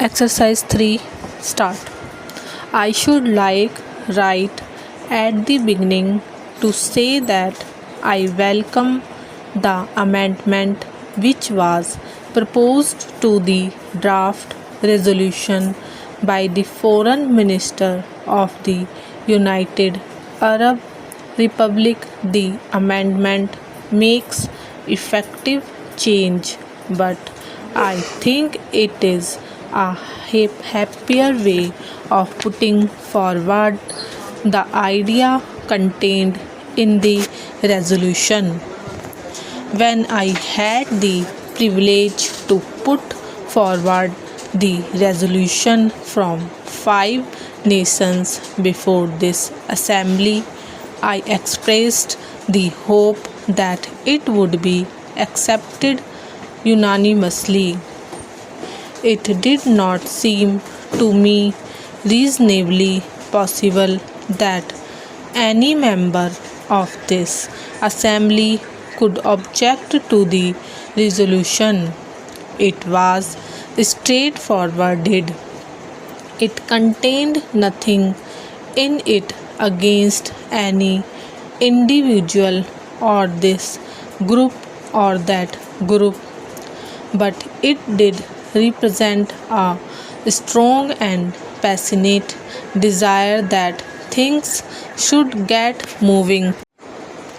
Exercise 3. Start. I should write at the beginning to say that I welcome the amendment which was proposed to the draft resolution by the Foreign Minister of the United Arab Republic. The amendment makes effective change, but I think it is a happier way of putting forward the idea contained in the resolution. When I had the privilege to put forward the resolution from 5 nations before this assembly, I expressed the hope that it would be accepted unanimously. It did not seem to me reasonably possible that any member of this assembly could object to the resolution. It was straightforward. It contained nothing in it against any individual or this group or that group, but it did represent a strong and passionate desire that things should get moving,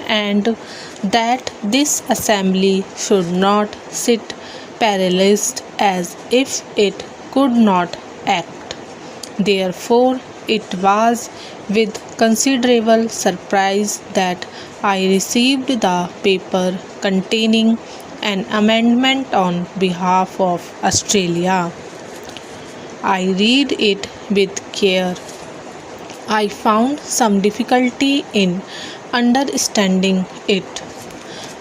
and that this assembly should not sit paralyzed as if it could not act. Therefore, it was with considerable surprise that I received the paper containing an amendment on behalf of Australia. I read it with care. I found some difficulty in understanding it,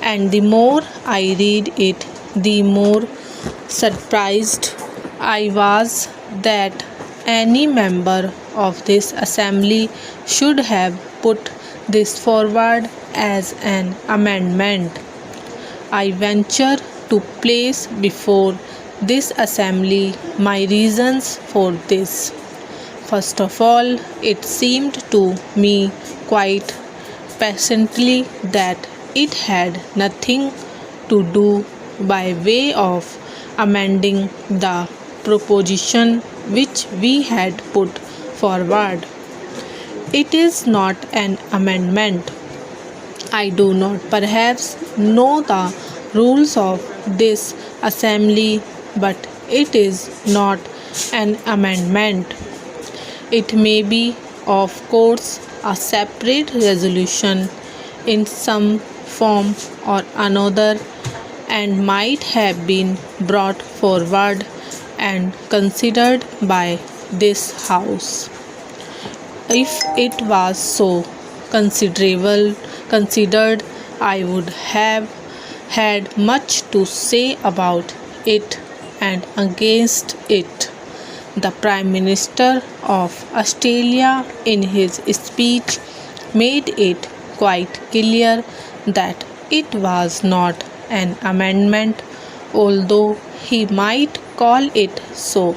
and the more I read it, the more surprised I was that any member of this assembly should have put this forward as an amendment. I venture to place before this assembly my reasons for this. First of all, it seemed to me quite patiently that it had nothing to do by way of amending the proposition which we had put forward. It is not an amendment. I do not perhaps know the rules of this assembly, but it is not an amendment. It may be, of course, a separate resolution in some form or another, and might have been brought forward and considered by this House. If it was so considered, I would have had much to say about it and against it. The Prime Minister of Australia, in his speech, made it quite clear that it was not an amendment, although he might call it so.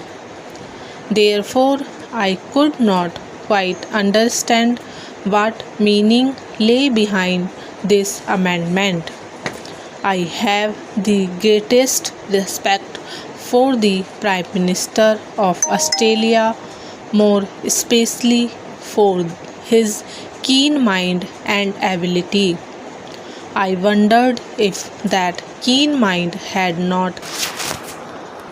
Therefore, I could not quite understand what meaning lay behind this amendment. I have the greatest respect for the Prime Minister of Australia, more especially for his keen mind and ability. I wondered if that keen mind had not,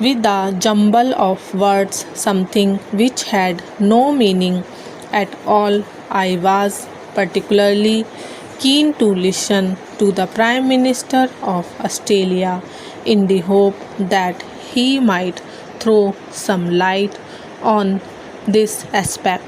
with a jumble of words, something which had no meaning at all. I was particularly keen to listen to the Prime Minister of Australia in the hope that he might throw some light on this aspect.